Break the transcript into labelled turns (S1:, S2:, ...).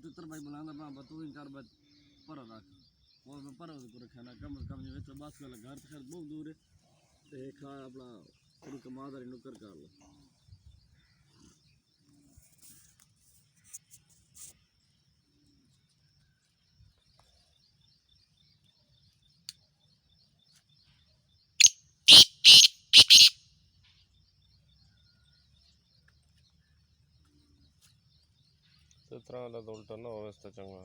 S1: तितर भाई बुलाना बाबा तू इन कर बस पर रख और मैं पर को रखना कम जे तो बस वाला घर खैर बहुत दूर है देखा अपना पूरी कमादारी नुकर कर लो
S2: इस तरह वाला उल्टा ना हो, इस चंगा।